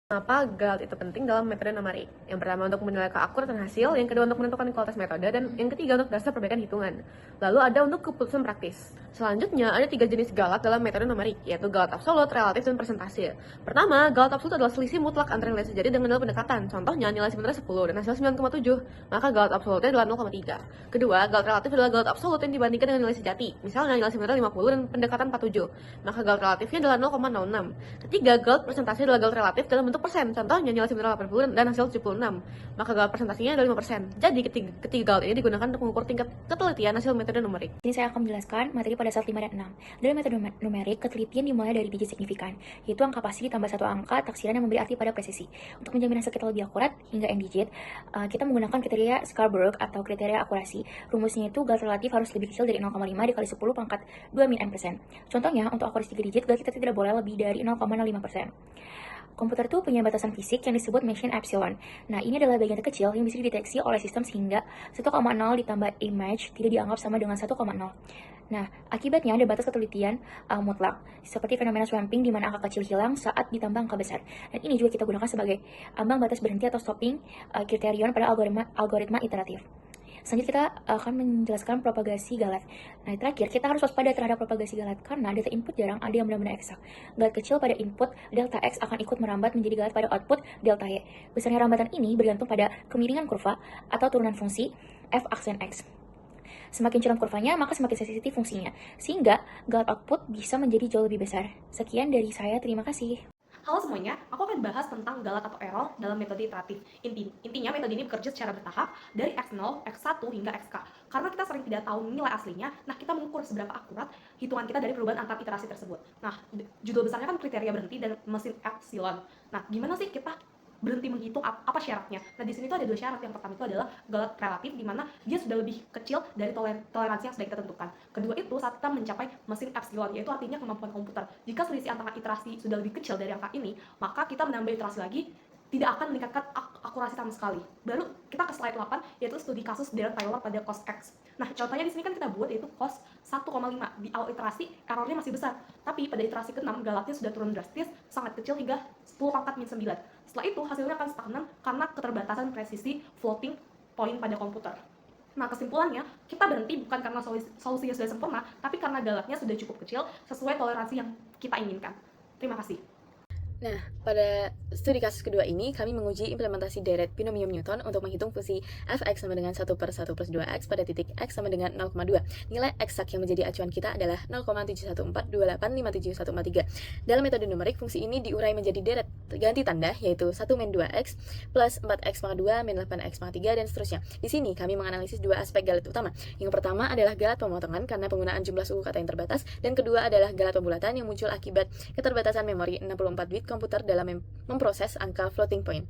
Kenapa GALT itu penting dalam metode numerik? Yang pertama untuk menilai keakuratan hasil, yang kedua untuk menentukan kualitas metode, dan yang ketiga untuk dasar perbaikan hitungan. Lalu ada untuk keputusan praktis. Selanjutnya ada 3 jenis GALT dalam metode numerik, yaitu GALT absolut, relatif, dan persentase. Pertama, GALT absolut adalah selisih mutlak antara nilai sejati dengan nilai pendekatan. Contohnya nilai sebenarnya 10 dan hasil 9,7, maka GALT absolutnya adalah 0,3. Kedua, GALT relatif adalah GALT absolut yang dibandingkan dengan nilai sejati. Misalnya nilai sebenarnya 50 dan pendekatan 47, maka GALT relatifnya adalah 0,06. Ketiga, GALT persentase adalah GALT relatif dalam bentuk persen. Contohnya nilai sebenarnya 80 dan hasil 76, maka GALT persentasinya adalah 5%. Jadi ketiga GALT ini digunakan untuk mengukur tingkat ketelitian hasil metode numerik. Ini saya akan menjelaskan materi pada slide 5 dan 6. Dalam metode numerik, ketelitian dimulai dari digit signifikan, yaitu angka pasti ditambah satu angka taksiran yang memberi arti pada presisi. Untuk menjamin hasil kita lebih akurat hingga n digit, kita menggunakan kriteria Scarborough atau kriteria akurasi. Rumusnya itu GALT relatif harus lebih kecil dari 0,5 dikali 10 pangkat 2 min n%. Contohnya, untuk akurasi 3 digit, GALT kita tidak boleh lebih dari 0,05%. Komputer itu punya batasan fisik yang disebut machine epsilon. Nah, ini adalah bagian terkecil yang bisa dideteksi oleh sistem sehingga 1,0 ditambah image tidak dianggap sama dengan 1,0. Nah, akibatnya ada batas ketelitian mutlak, seperti fenomena swamping di mana angka kecil hilang saat ditambah angka besar. Dan ini juga kita gunakan sebagai ambang batas berhenti atau stopping kriterion pada algoritma iteratif. Selanjutnya kita akan menjelaskan propagasi GALT. Nah, terakhir kita harus waspada terhadap propagasi GALT karena data input jarang ada yang benar-benar eksak. GALT kecil pada input delta X akan ikut merambat menjadi GALT pada output delta Y. Besarnya rambatan ini bergantung pada kemiringan kurva atau turunan fungsi f aksen X. Semakin curam kurvanya, maka semakin sensitif fungsinya, sehingga GALT output bisa menjadi jauh lebih besar. Sekian dari saya, terima kasih. Halo semuanya, aku akan bahas tentang GALT atau error dalam metode iteratif. Intinya metode ini bekerja secara bertahap dari X0, X1 hingga XK. Karena kita sering tidak tahu nilai aslinya, nah kita mengukur seberapa akurat hitungan kita dari perubahan antar iterasi tersebut. Nah, judul besarnya kan kriteria berhenti dan mesin epsilon. Nah, gimana sih kita berhenti menghitung apa syaratnya? Nah, di sini tuh ada 2 syarat. Yang pertama itu adalah GALT relatif, di mana dia sudah lebih kecil dari toleransi yang sudah kita tentukan. Kedua itu saat kita mencapai mesin epsilon, yaitu artinya kemampuan komputer. Jika selisih antara iterasi sudah lebih kecil dari angka ini, maka kita menambah iterasi lagi tidak akan meningkatkan akurasi sama sekali. Baru kita ke slide 8, yaitu studi kasus Darren Taylor pada cos X. Nah, contohnya di sini kan kita buat yaitu cos 1,5. Di awal iterasi errornya masih besar, tapi pada iterasi ke-6 GALT-nya sudah turun drastis, sangat kecil hingga 10 pangkat min 9. Setelah itu hasilnya akan stagnan karena keterbatasan presisi floating point pada komputer. Nah, kesimpulannya, kita berhenti bukan karena solusinya sudah sempurna, tapi karena GALT-nya sudah cukup kecil sesuai toleransi yang kita inginkan. Terima kasih. Nah, pada studi kasus kedua ini, kami menguji implementasi deret binomium Newton untuk menghitung fungsi fx sama dengan 1 per 1 plus 2x pada titik x sama dengan 0,2. Nilai eksak yang menjadi acuan kita adalah 0,71428574143. Dalam metode numerik, fungsi ini diurai menjadi deret ganti tanda, yaitu 1 min 2x plus 4x pangkat 2 min 8x pangkat 3, dan seterusnya. Di sini, kami menganalisis 2 aspek GALT utama. Yang pertama adalah GALT pemotongan karena penggunaan jumlah suku kata yang terbatas, dan kedua adalah GALT pembulatan yang muncul akibat keterbatasan memori 64 bit komputer dalam memproses angka floating point.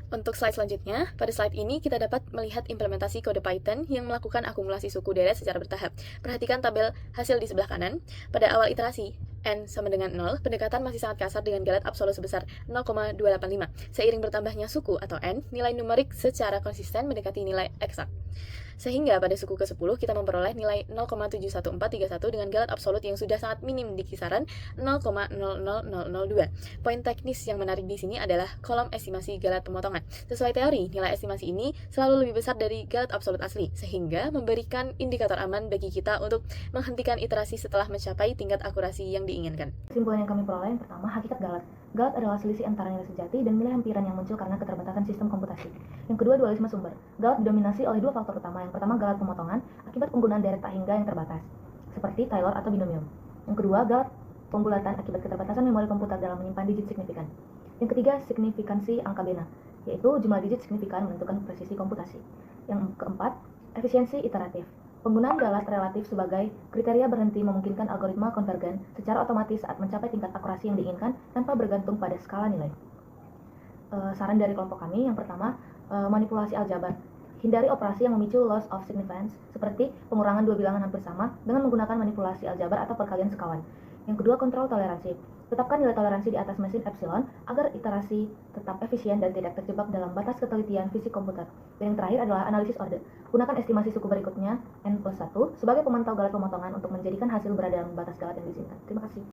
Untuk slide selanjutnya, pada slide ini kita dapat melihat implementasi kode Python yang melakukan akumulasi suku deret secara bertahap. Perhatikan tabel hasil di sebelah kanan. Pada awal iterasi, n sama dengan 0, pendekatan masih sangat kasar dengan GALT absolut sebesar 0,285. Seiring bertambahnya suku atau n, nilai numerik secara konsisten mendekati nilai eksak. Sehingga pada suku ke-10 kita memperoleh nilai 0,71431 dengan GALT absolut yang sudah sangat minim di kisaran 0,00002. Poin teknis yang menarik di sini adalah kolom estimasi GALT pemotongan. Sesuai teori, nilai estimasi ini selalu lebih besar dari GALT absolut asli, sehingga memberikan indikator aman bagi kita untuk menghentikan iterasi setelah mencapai tingkat akurasi yang diinginkan. Kesimpulan yang kami peroleh yang pertama, hakikat GALT. GALT adalah selisih antara nilai sejati dan nilai hampiran yang muncul karena keterbatasan sistem komputasi. Yang kedua, dualisme sumber. GALT didominasi oleh 2 faktor utama. Yang pertama, GALT pemotongan akibat penggunaan deret tak hingga yang terbatas, seperti Taylor atau binomium. Yang kedua, GALT pembulatan akibat keterbatasan memori komputer dalam menyimpan digit signifikan. Yang ketiga, signifikansi angka Bena, yaitu jumlah digit signifikan menentukan presisi komputasi. Yang keempat, efisiensi iteratif. Penggunaan GALT relatif sebagai kriteria berhenti memungkinkan algoritma konvergen secara otomatis saat mencapai tingkat akurasi yang diinginkan tanpa bergantung pada skala nilai. Saran dari kelompok kami, yang pertama, manipulasi aljabar. Hindari operasi yang memicu loss of significance, seperti pengurangan 2 bilangan hampir sama dengan menggunakan manipulasi aljabar atau perkalian sekawan. Yang kedua, kontrol toleransi. Tetapkan nilai toleransi di atas mesin epsilon agar iterasi tetap efisien dan tidak terjebak dalam batas ketelitian fisik komputer. Dan yang terakhir adalah analisis order. Gunakan estimasi suku berikutnya, n+1, sebagai pemantau GALT pemotongan untuk menjadikan hasil berada dalam batas GALT yang diizinkan. Terima kasih.